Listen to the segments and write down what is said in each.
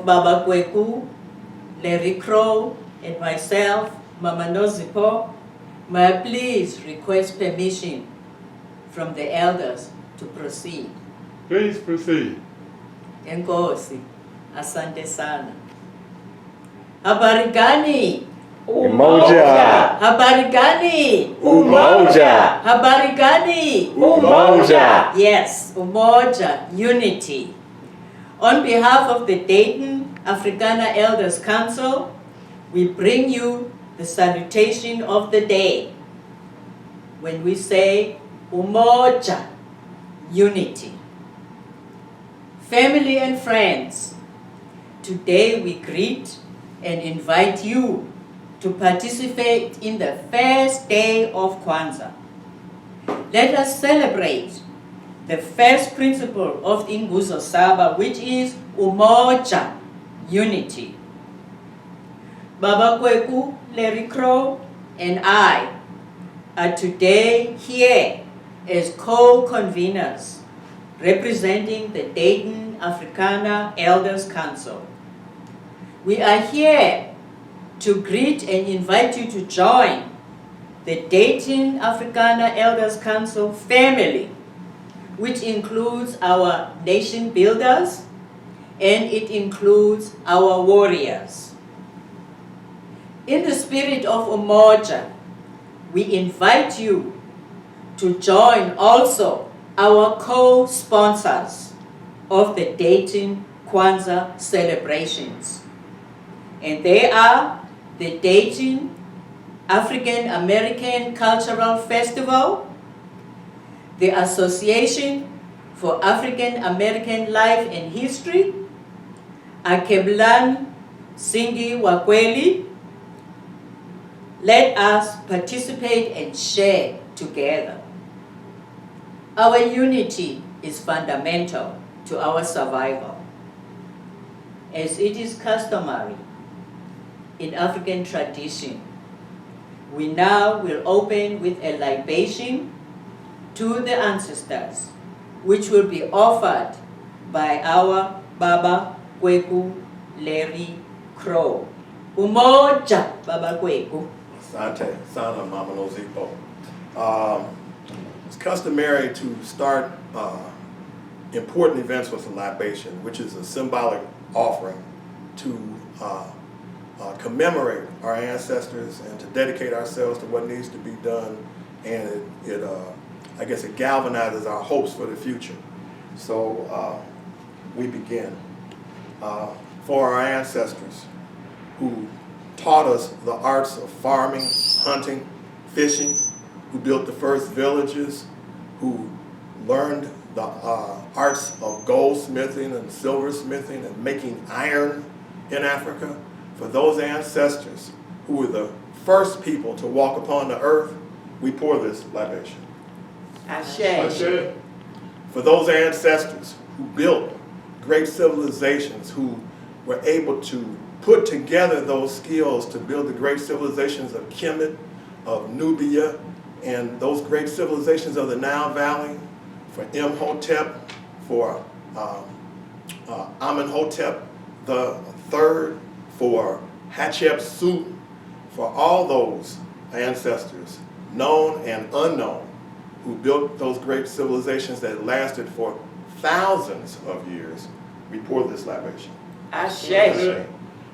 of Baba Kweku, Larry Crowe, and myself, Mama Nozipo, may I please request permission from the elders to proceed. Please proceed. Enkosi, asante sana. Habari gani? Umoja. Habari gani? Umoja. Habari gani? Umoja. Yes, Umoja, unity. On behalf of the Dayton Africana Elders Council, we bring you the salutation of the day when we say Umoja, unity. Family and friends, today we greet and invite you to participate in the first day of Kwanzaa. Let us celebrate the first principle of Inguzo Saba, which is Umoja, unity. Baba Kweku, Larry Crowe, and I are today here as co-conveners representing the Dayton Africana Elders Council. We are here to greet and invite you to join the Dayton Africana Elders Council family, which includes our nation builders and it includes our warriors. In the spirit of Umoja, we invite you to join also our co-sponsors of the Dayton Kwanzaa celebrations. And they are the Dayton African American Cultural Festival, the Association for African American Life and History, Akeblan Singi Wakweli. Let us participate and share together. Our unity is fundamental to our survival. As it is customary in African tradition, we now will open with a libation to the ancestors, which will be offered by our Baba Kweku Larry Crowe. Umoja, Baba Kweku. Asante sana, Mama Nozipo. It's customary to start important events with a libation, which is a symbolic offering to commemorate our ancestors and to dedicate ourselves to what needs to be done, and I guess it galvanizes our hopes for the future. So we begin. For our ancestors who taught us the arts of farming, hunting, fishing, who built the first villages, who learned the arts of goldsmithing and silversmithing and making iron in Africa. For those ancestors who were the first people to walk upon the earth, we pour this libation. Ashe. For those ancestors who built great civilizations, who were able to put together those skills to build the great civilizations of Kemet, of Nubia, and those great civilizations of the Nile Valley, for Imhotep, for Amenhotep the Third, for Hatshepsut, for all those ancestors, known and unknown, who built those great civilizations that lasted for thousands of years, we pour this libation. Ashe.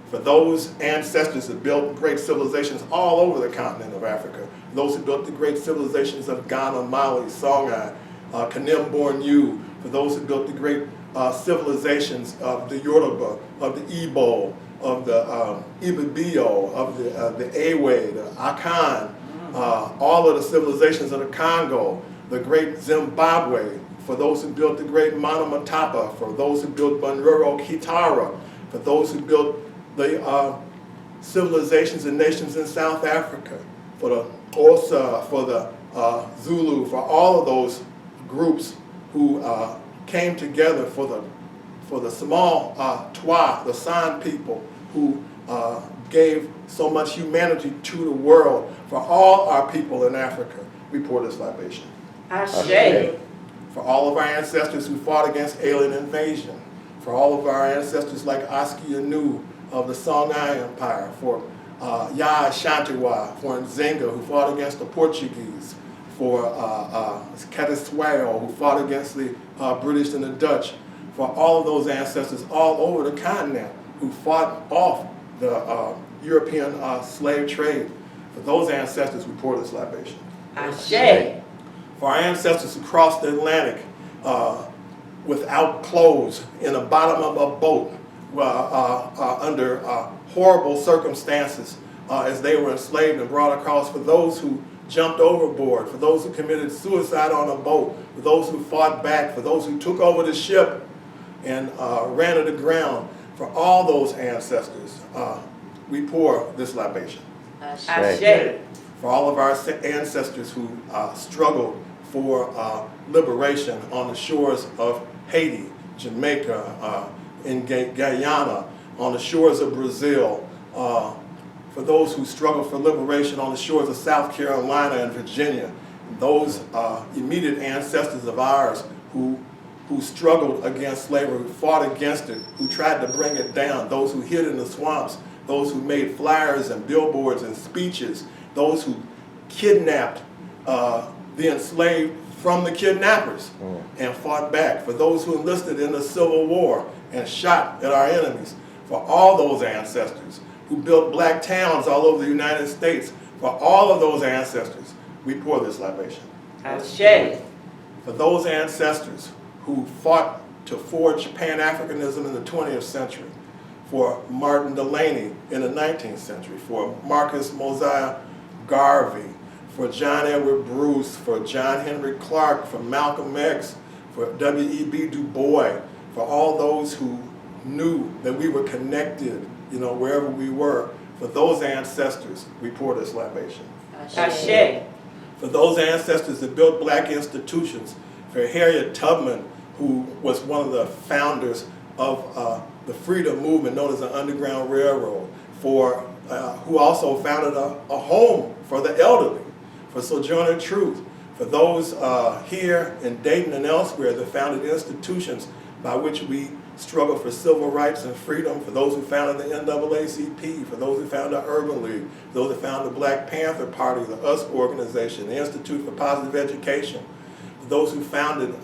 For those ancestors that built great civilizations all over the continent of Africa, those who built the great civilizations of Ghana, Mali, Songhai, Kanem Bornu, for those who built the great civilizations of the Yoruba, of the Igbo, of the Ibibio, of the Ewe, the Akan, all of the civilizations of the Congo, the great Zimbabwe, for those who built the great Monomotapa, for those who built Bunruro Kitara, for those who built the civilizations and nations in South Africa, for the Osa, for the Zulu, for all of those groups who came together, for the small Twa, the San people, who gave so much humanity to the world. For all our people in Africa, we pour this libation. Ashe. For all of our ancestors who fought against alien invasion, for all of our ancestors like Oski Anu of the Songhai Empire, for Ya Ashantiwa, for Nzinga, who fought against the Portuguese, for Catasweo, who fought against the British and the Dutch, for all of those ancestors all over the continent who fought off the European slave trade. For those ancestors, we pour this libation. Ashe. For our ancestors who crossed the Atlantic without clothes in the bottom of a boat under horrible circumstances as they were enslaved and brought across, for those who jumped overboard, for those who committed suicide on a boat, for those who fought back, for those who took over the ship and ran it aground, for all those ancestors, we pour this libation. Ashe. For all of our ancestors who struggled for liberation on the shores of Haiti, Jamaica, in Guyana, on the shores of Brazil, for those who struggled for liberation on the shores of South Carolina and Virginia, those immediate ancestors of ours who struggled against slavery, who fought against it, who tried to bring it down, those who hid in the swamps, those who made flyers and billboards and speeches, those who kidnapped the enslaved from the kidnappers and fought back, for those who enlisted in the Civil War and shot at our enemies, for all those ancestors who built black towns all over the United States, for all of those ancestors, we pour this libation. Ashe. For those ancestors who fought to forge Pan-Africanism in the 20th century, for Martin Delany in the 19th century, for Marcus Mosiah Garvey, for John Edward Bruce, for John Henry Clark, for Malcolm X, for W.E.B. Du Bois, for all those who knew that we were connected, wherever we were. For those ancestors, we pour this libation. Ashe. For those ancestors that built black institutions, for Harriet Tubman, who was one of the founders of the freedom movement known as the Underground Railroad, for who also founded a home for the elderly, for Sojourner Truth, for those here in Dayton and elsewhere that founded institutions by which we struggle for civil rights and freedom, for those who founded the NAACP, for those who founded the Urban League, those who founded the Black Panther Party, the US organization, the Institute for Positive Education, for those who founded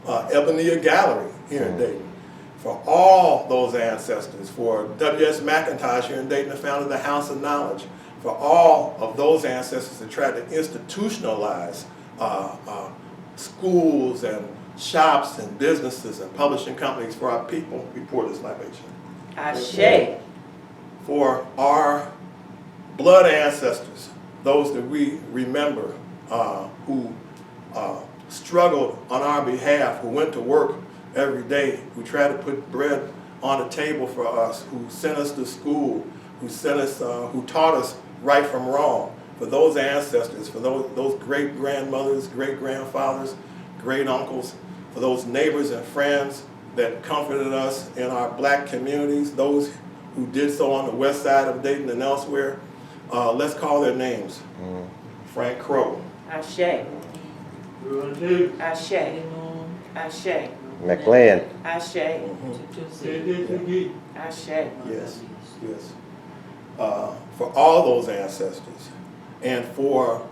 EboNia Gallery here in Dayton, for all those ancestors, for W.S. McIntosh here in Dayton that founded the House of Knowledge, for all of those ancestors that tried to institutionalize schools and shops and businesses and publishing companies for our people, we pour this libation. Ashe. For our blood ancestors, those that we remember who struggled on our behalf, who went to work every day, who tried to put bread on the table for us, who sent us to school, who taught us right from wrong. For those ancestors, for those great-grandmothers, great-grandfathers, great-uncles, for those neighbors and friends that comforted us in our black communities, those who did so on the west side of Dayton and elsewhere, let's call their names. Frank Crowe. Ashe. Ashe. Ashe. McLean. Ashe. Ashe. Yes, yes. For all those ancestors, and for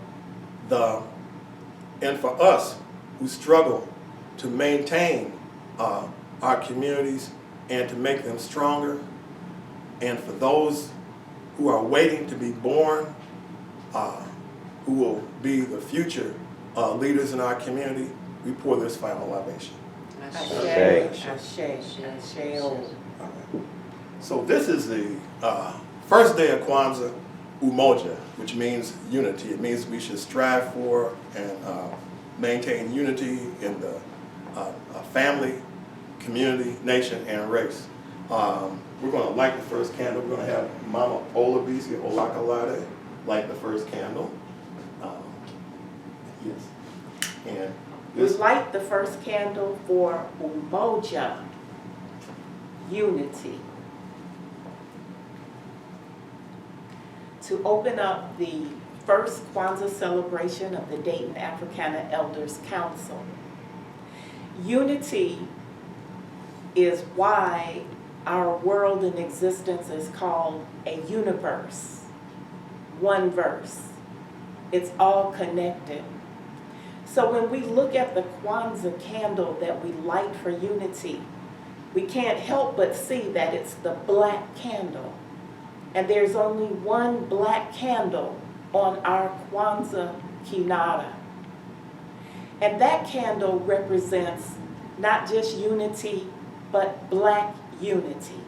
us who struggle to maintain our communities and to make them stronger, and for those who are waiting to be born, who will be the future leaders in our community, we pour this final libation. Ashe. Ashe. Ashe. Ashe. So this is the first day of Kwanzaa, Umoja, which means unity. It means we should strive for and maintain unity in the family, community, nation, and race. We're going to light the first candle. We're going to have Mama Olabisi, Olakolade, light the first candle. Yes. And We light the first candle for Umoja, unity. To open up the first Kwanzaa celebration of the Dayton Africana Elders Council. Unity is why our world in existence is called a universe, one verse. It's all connected. So when we look at the Kwanzaa candle that we light for unity, we can't help but see that it's the black candle. And there's only one black candle on our Kwanzaa kinara. And that candle represents not just unity, but black unity.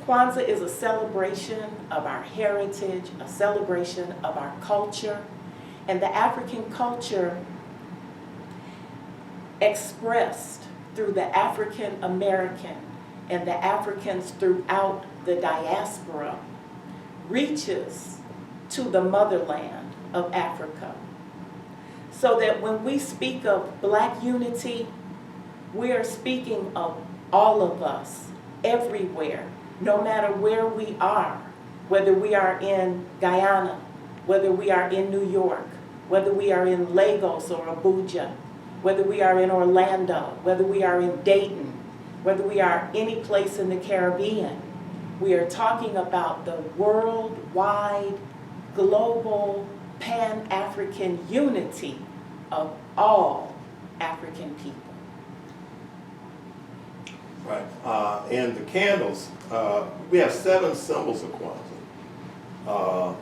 Kwanzaa is a celebration of our heritage, a celebration of our culture, and the African culture expressed through the African American and the Africans throughout the diaspora reaches to the motherland of Africa. So that when we speak of black unity, we are speaking of all of us, everywhere, no matter where we are, whether we are in Guyana, whether we are in New York, whether we are in Lagos or Abuja, whether we are in Orlando, whether we are in Dayton, whether we are any place in the Caribbean. We are talking about the worldwide, global, Pan-African unity of all African people. Right. And the candles, we have 7 symbols of Kwanzaa.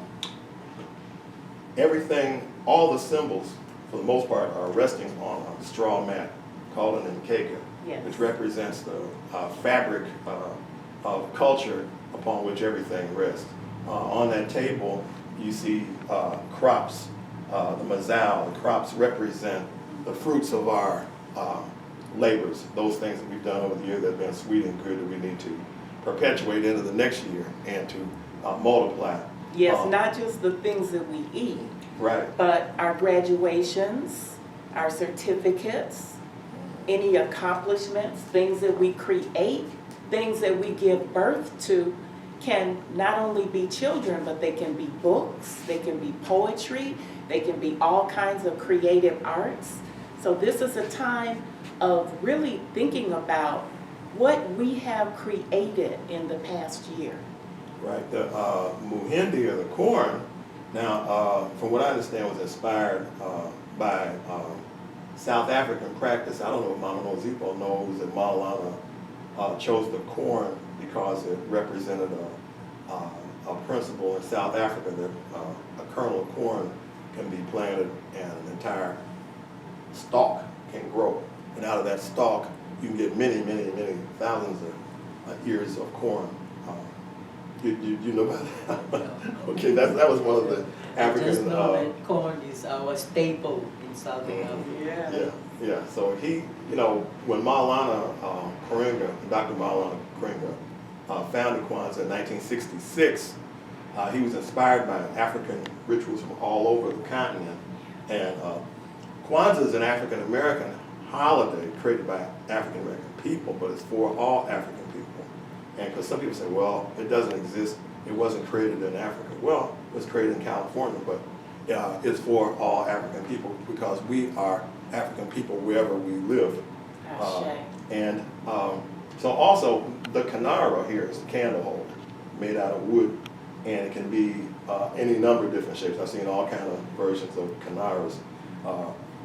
Everything, all the symbols, for the most part, are resting on a straw mat called an nkeka, Yes. which represents the fabric of culture upon which everything rests. On that table, you see crops, the mazal. The crops represent the fruits of our labors, those things that we've done over the year that have been sweet and good that we need to perpetuate into the next year and to multiply. Yes, not just the things that we eat, Right. but our graduations, our certificates, any accomplishments, things that we create, things that we give birth to, can not only be children, but they can be books, they can be poetry, they can be all kinds of creative arts. So this is a time of really thinking about what we have created in the past year. Right. The muhindi, or the corn, now, from what I understand, was inspired by South African practice. I don't know if Mama Nozipo knows that Maulana chose the corn because it represented a principle in South Africa that a kernel of corn can be planted and an entire stalk can grow. And out of that stalk, you can get many, many, many thousands of ears of corn. You know about that? Okay, that was one of the African. I just know that corn is our staple in South Africa. Yeah. So he, when Maulana Karenga, Dr. Maulana Karenga, founded Kwanzaa in 1966, he was inspired by African rituals from all over the continent. And Kwanzaa is an African American holiday created by African American people, but it's for all African people. And because some people say, well, it doesn't exist, it wasn't created in Africa. Well, it was created in California, but it's for all African people because we are African people wherever we live. And so also the kinara here is the candle holder made out of wood, and it can be any number of different shapes. I've seen all kind of versions of kinaras,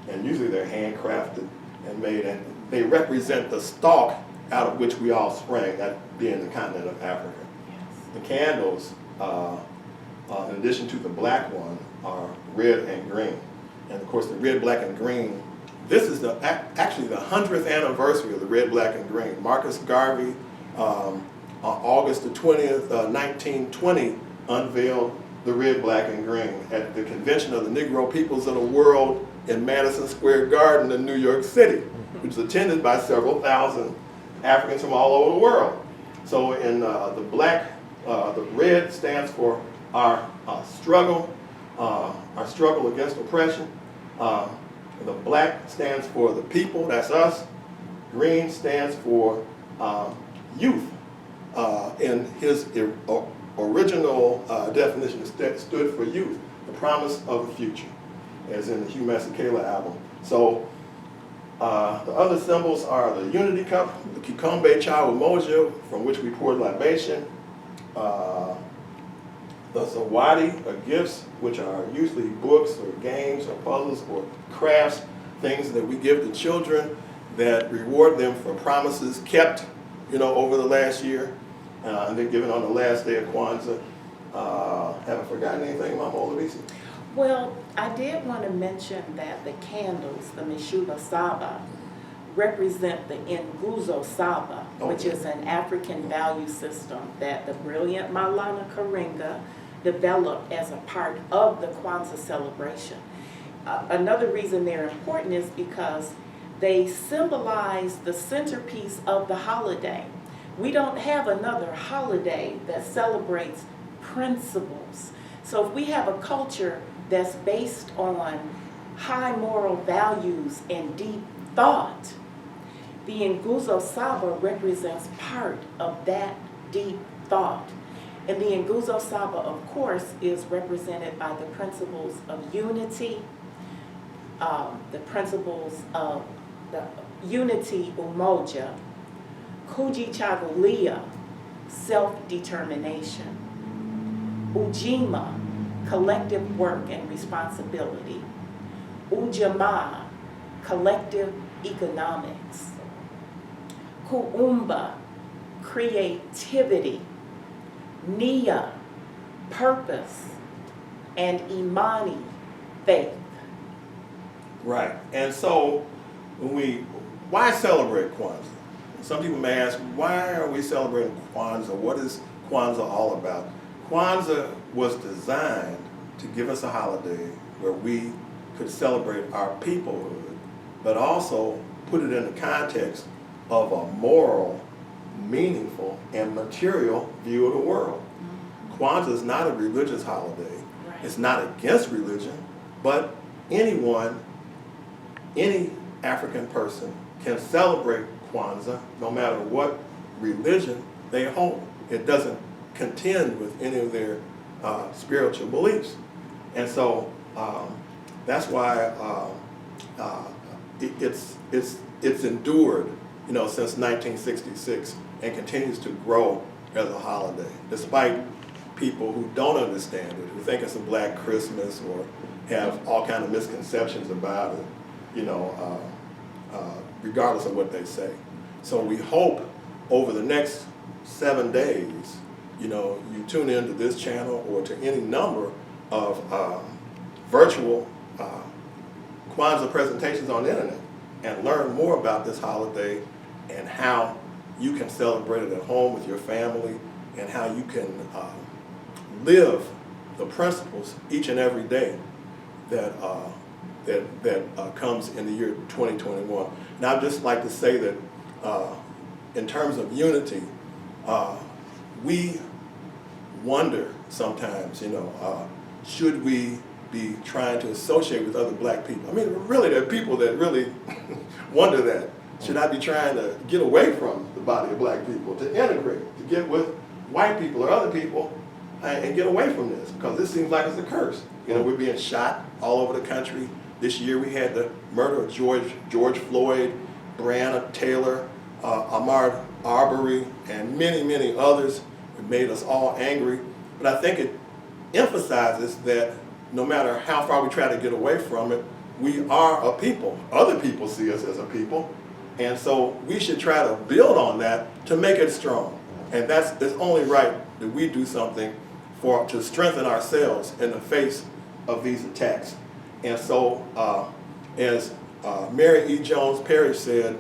and usually they're handcrafted and made, and they represent the stalk out of which we all sprang, that being the continent of Africa. Yes. The candles, in addition to the black one, are red and green. And of course the red, black, and green, this is actually the 100th anniversary of the red, black, and green. Marcus Garvey, on August the 20th, 1920, unveiled the red, black, and green at the Convention of the Negro Peoples of the World in Madison Square Garden in New York City, which was attended by several thousand Africans from all over the world. So in the black, the red stands for our struggle against oppression. The black stands for the people, that's us. Green stands for youth. In his original definition, it stood for youth, the promise of the future, as in the Hugh Masekela album. So The other symbols are the unity cup, the kikombe cha Umoja, from which we poured libation, the zawadi, or gifts, which are usually books or games or puzzles or crafts, things that we give to children that reward them for promises kept, over the last year, and they're given on the last day of Kwanzaa. Haven't forgotten anything, Mama Olabisi? Well, I did want to mention that the candles, the Mishuba Saba, represent the Nguzo Saba, which is an African value system that the brilliant Maulana Karenga developed as a part of the Kwanzaa celebration. Another reason they're important is because they symbolize the centerpiece of the holiday. We don't have another holiday that celebrates principles. So if we have a culture that's based on high moral values and deep thought, the Nguzo Saba represents part of that deep thought. And the Nguzo Saba, of course, is represented by the principles of unity, the principles of the unity Umoja, Kujichagulia, self-determination, Ujima, collective work and responsibility, Ujamaa, collective economics, Kuumba, creativity, Nia, purpose, and Imani, faith. Right. And so, why celebrate Kwanzaa? Some people may ask, why are we celebrating Kwanzaa? What is Kwanzaa all about? Kwanzaa was designed to give us a holiday where we could celebrate our peoplehood, but also put it in the context of a moral, meaningful, and material view of the world. Kwanzaa is not a religious holiday. Right. It's not against religion, but anyone, any African person can celebrate Kwanzaa no matter what religion they hold. It doesn't contend with any of their spiritual beliefs. And so that's why it's endured, since 1966 and continues to grow as a holiday, despite people who don't understand it, who think it's a black Christmas or have all kind of misconceptions about it, regardless of what they say. So we hope over the next 7 days, you tune into this channel or to any number of virtual Kwanzaa presentations on the internet and learn more about this holiday and how you can celebrate it at home with your family and how you can live the principles each and every day that comes in the year 2021. Now, I'd just like to say that in terms of unity, we wonder sometimes, should we be trying to associate with other black people? I mean, really, there are people that really wonder that. Should I be trying to get away from the body of black people, to integrate, to get with white people or other people and get away from this? Because this seems like it's a curse. We're being shot all over the country. This year we had the murder of George Floyd, Breonna Taylor, Ahmaud Arbery, and many, many others. It made us all angry. But I think it emphasizes that no matter how far we try to get away from it, we are a people. Other people see us as a people. And so we should try to build on that to make it strong. And it's only right that we do something to strengthen ourselves in the face of these attacks. And so, as Mary E. Jones Parrish said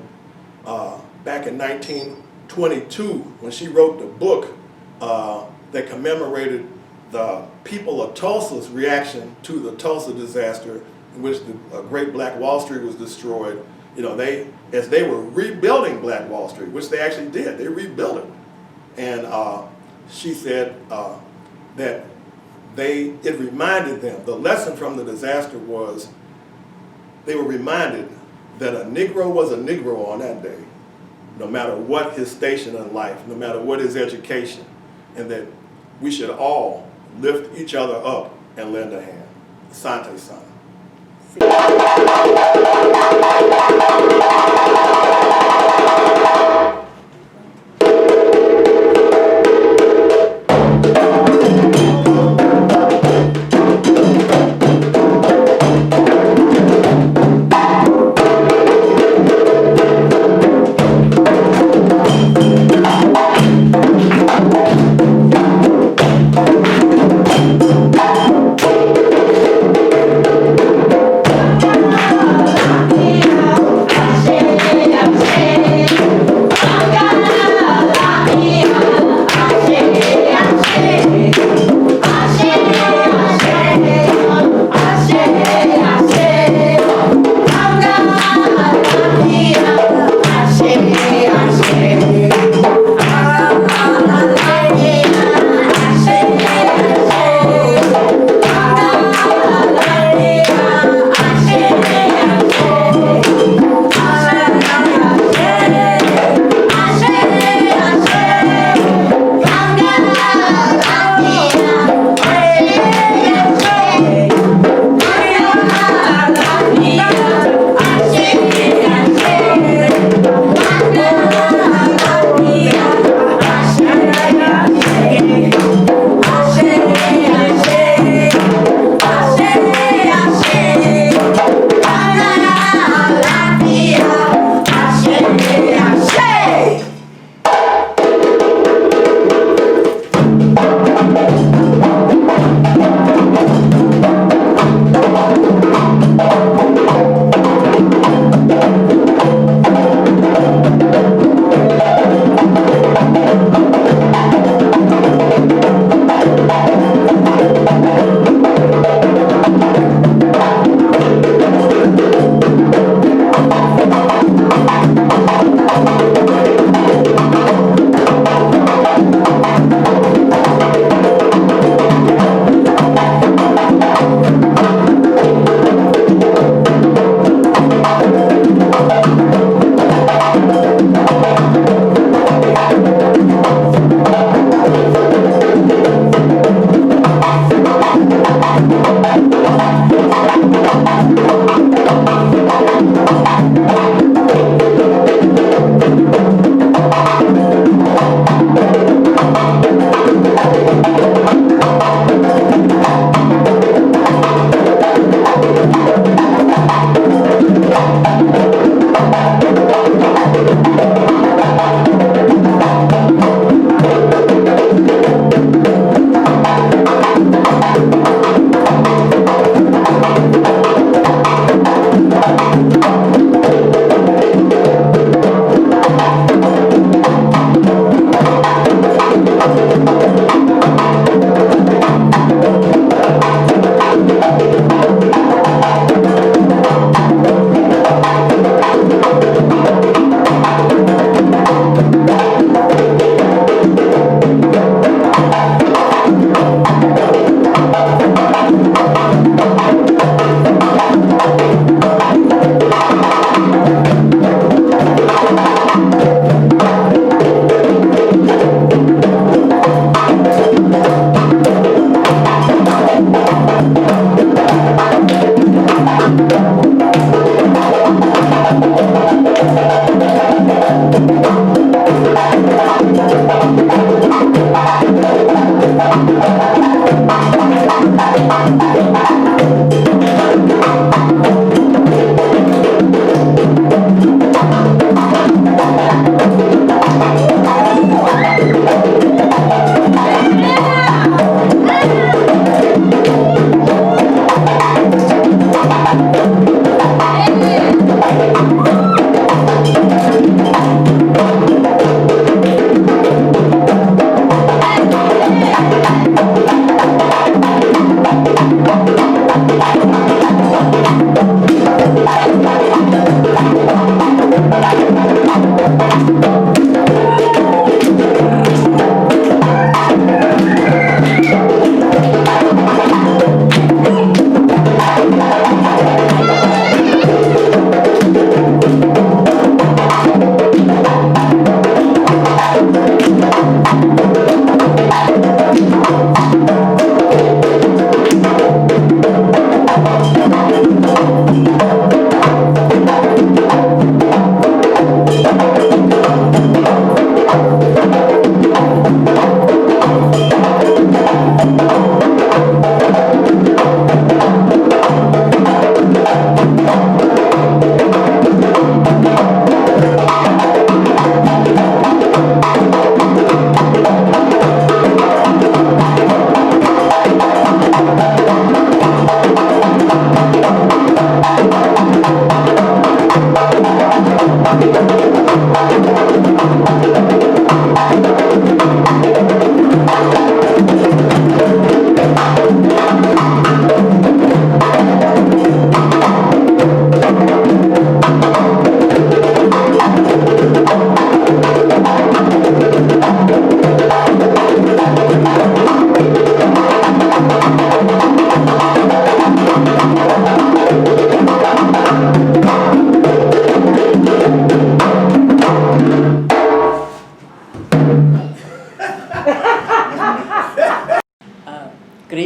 back in 1922, when she wrote the book that commemorated the people of Tulsa's reaction to the Tulsa disaster, in which the great Black Wall Street was destroyed, as they were rebuilding Black Wall Street, which they actually did, they rebuilt it. And she said that it reminded them, the lesson from the disaster was they were reminded that a Negro was a Negro on that day, no matter what his station in life, no matter what his education, and that we should all lift each other up and lend a hand. Asante Sana.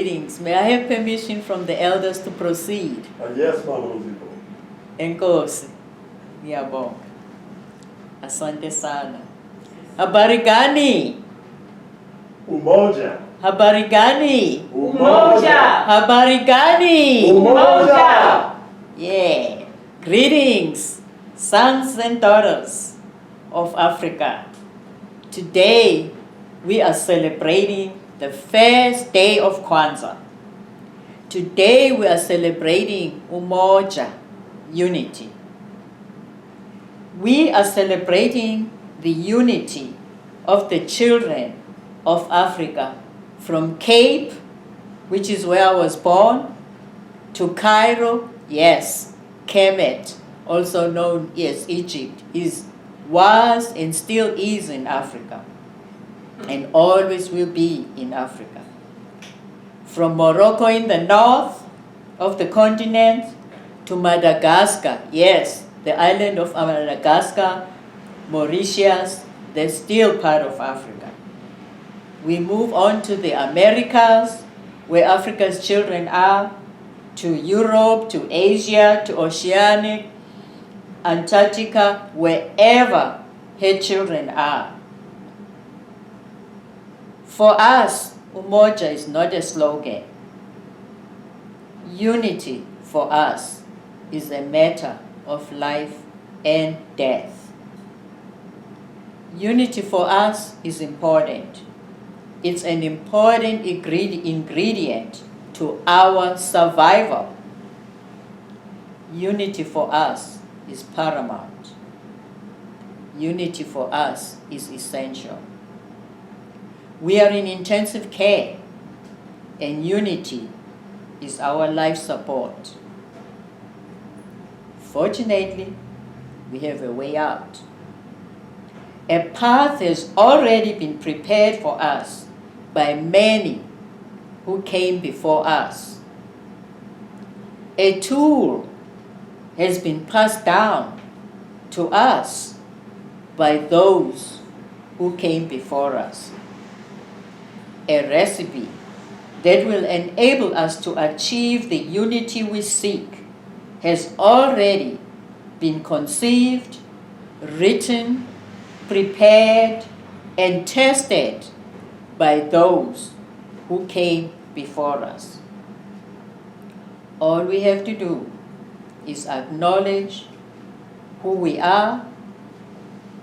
greetings. May I have permission from the elders to proceed? Yes, Mama Uzipo. Enkosi. Ngiyabonga. Asante sana. Habari gani? Umoja. Habari gani? Umoja! Habari gani? Umoja! Yeah. Greetings, sons and daughters of Africa. Today, we are celebrating the first day of Kwanzaa. Today, we are celebrating Umoja, unity. We are celebrating the unity of the children of Africa from Cape, which is where I was born, to Cairo, yes, Kemet, also known as Egypt, was and still is in Africa, and always will be in Africa. From Morocco in the north of the continent to Madagascar, yes, the island of Madagascar, Mauritius, they're still part of Africa. We move on to the Americas, where Africa's children are, to Europe, to Asia, to Oceanic, Antarctica, wherever her children are. For us, Umoja is not a slogan. Unity for us is a matter of life and death. Unity for us is important. It's an important ingredient to our survival. Unity for us is paramount. Unity for us is essential. We are in intensive care, and unity is our life support. Fortunately, we have a way out. A path has already been prepared for us by many who came before us. A tool has been passed down to us by those who came before us. A recipe that will enable us to achieve the unity we seek has already been conceived, written, prepared, and tested by those who came before us. All we have to do is acknowledge who we are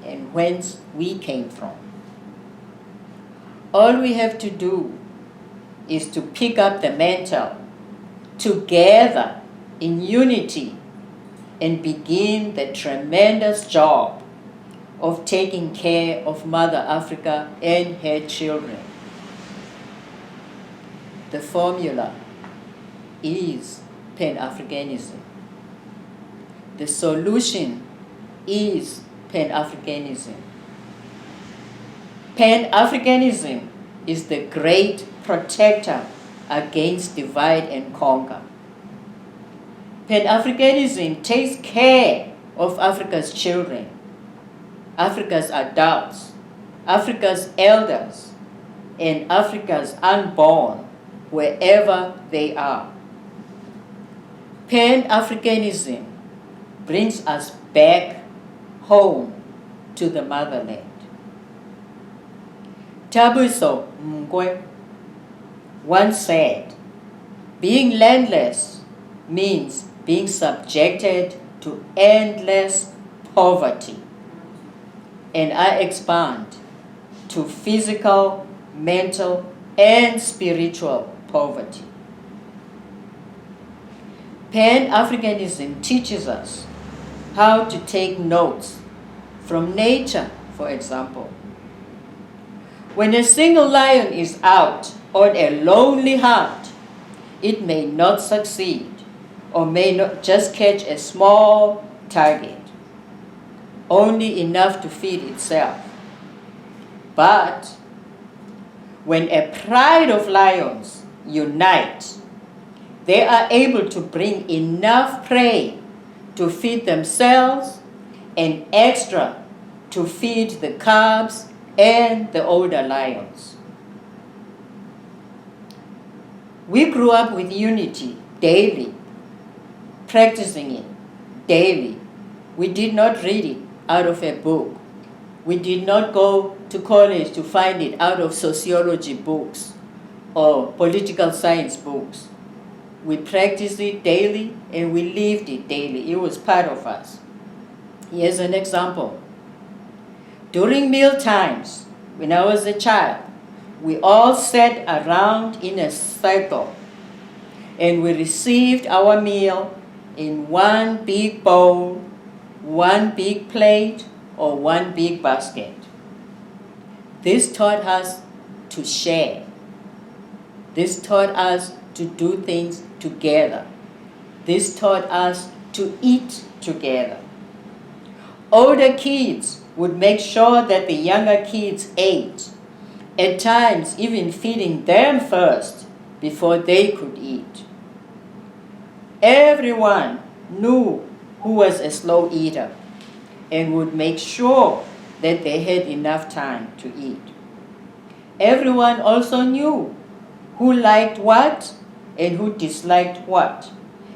and whence we came from. All we have to do is to pick up the mantle together in unity and begin the tremendous job of taking care of Mother Africa and her children. The formula is Pan-Africanism. The solution is Pan-Africanism. Pan-Africanism is the great protector against divide and conquer. Pan-Africanism takes care of Africa's children, Africa's adults, Africa's elders, and Africa's unborn, wherever they are. Pan-Africanism brings us back home to the motherland. Tabuso Mngwe once said, being landless means being subjected to endless poverty. And I expand to physical, mental, and spiritual poverty. Pan-Africanism teaches us how to take notes from nature, for example. When a single lion is out on a lonely hunt, it may not succeed or may not just catch a small target, only enough to feed itself. But when a pride of lions unite, they are able to bring enough prey to feed themselves and extra to feed the cubs and the older lions. We grew up with unity daily, practicing it daily. We did not read it out of a book. We did not go to college to find it out of sociology books or political science books. We practiced it daily and we lived it daily. It was part of us. Here's an example. During meal times, when I was a child, we all sat around in a circle and we received our meal in one big bowl, one big plate, or one big basket. This taught us to share. This taught us to do things together. This taught us to eat together. Older kids would make sure that the younger kids ate, at times even feeding them first before they could eat. Everyone knew who was a slow eater and would make sure that they had enough time to eat. Everyone also knew who liked what and who disliked what,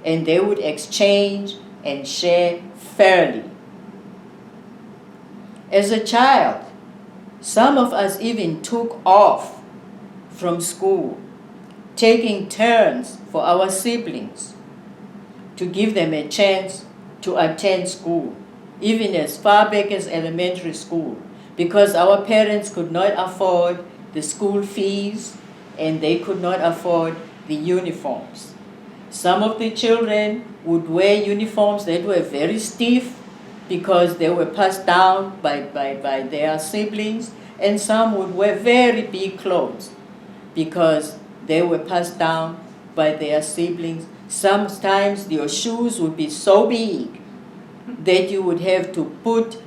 and they would exchange and share fairly. As a child, some of us even took off from school, taking turns for our siblings to give them a chance to attend school, even as far back as elementary school, because our parents could not afford the school fees and they could not afford the uniforms. Some of the children would wear uniforms that were very stiff because they were passed down by their siblings, and some would wear very big clothes because they were passed down by their siblings. Sometimes your shoes would be so big that you would have to put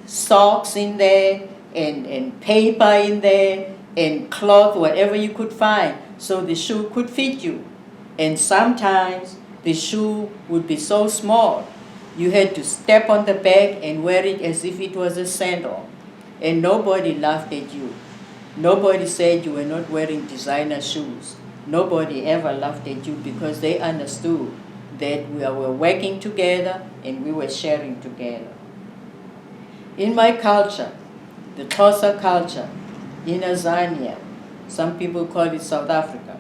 socks in there and paper in there and cloth, whatever you could find, so the shoe could fit you. And sometimes the shoe would be so small you had to step on the back and wear it as if it was a sandal. And nobody laughed at you. Nobody said you were not wearing designer shoes. Nobody ever laughed at you because they understood that we were working together and we were sharing together. In my culture, the Xhosa culture, in Azania, some people call it South Africa,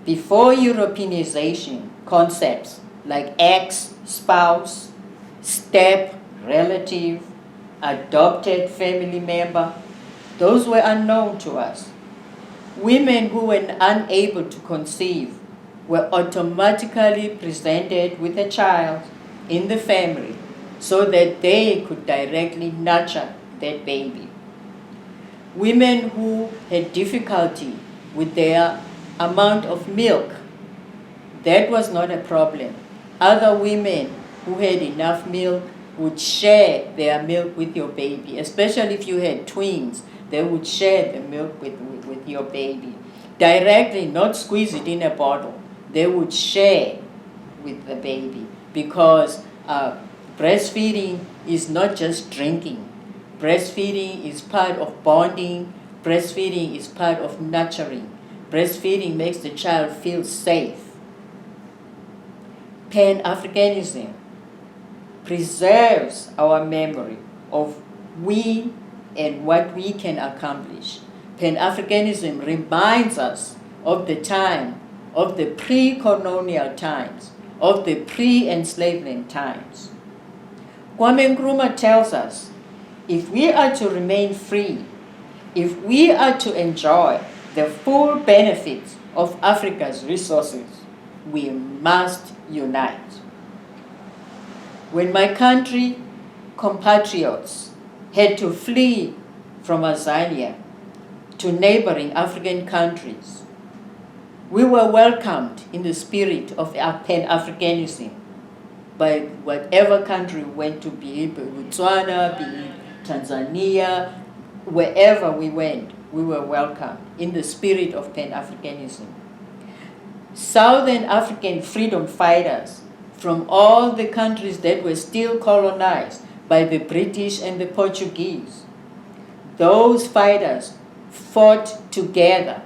before Europeanization, concepts like ex, spouse, step, relative, adopted family member, those were unknown to us. Women who were unable to conceive were automatically presented with a child in the family so that they could directly nurture that baby. Women who had difficulty with their amount of milk, that was not a problem. Other women who had enough milk would share their milk with your baby, especially if you had twins. They would share the milk with your baby. Directly, not squeeze it in a bottle. They would share with the baby because breastfeeding is not just drinking. Breastfeeding is part of bonding. Breastfeeding is part of nurturing. Breastfeeding makes the child feel safe. Pan-Africanism preserves our memory of we and what we can accomplish. Pan-Africanism reminds us of the time, of the pre-colonial times, of the pre-enslavement times. Kwame Nkrumah tells us, if we are to remain free, if we are to enjoy the full benefits of Africa's resources, we must unite. When my country compatriots had to flee from Azania to neighboring African countries, we were welcomed in the spirit of Pan-Africanism by whatever country we went to, be it Botswana, be it Tanzania, wherever we went, we were welcomed in the spirit of Pan-Africanism. Southern African freedom fighters from all the countries that were still colonized by the British and the Portuguese, those fighters fought together.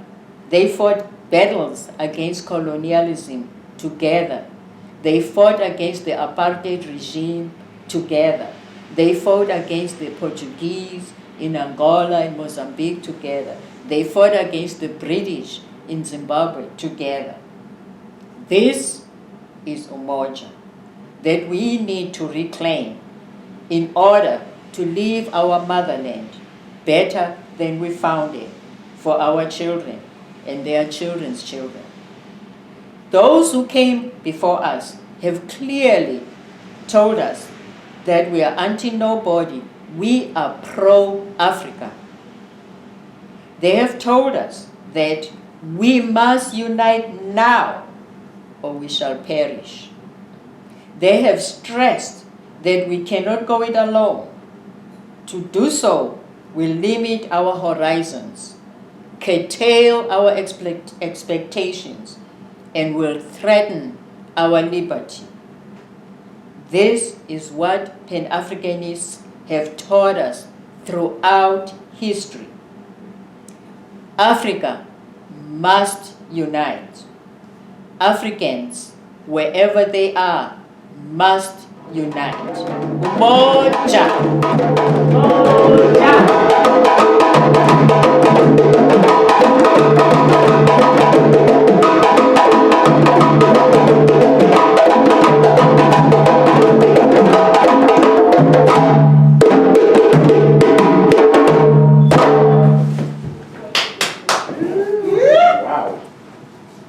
They fought battles against colonialism together. They fought against the apartheid regime together. They fought against the Portuguese in Angola and Mozambique together. They fought against the British in Zimbabwe together. This is Umoja that we need to reclaim in order to leave our motherland better than we found it for our children and their children's children. Those who came before us have clearly told us that we are anti-nobody. We are pro-Africa. They have told us that we must unite now or we shall perish. They have stressed that we cannot go it alone. To do so will limit our horizons, curtail our expectations, and will threaten our liberty. This is what Pan-Africanists have taught us throughout history. Africa must unite. Africans, wherever they are, must unite. Umoja!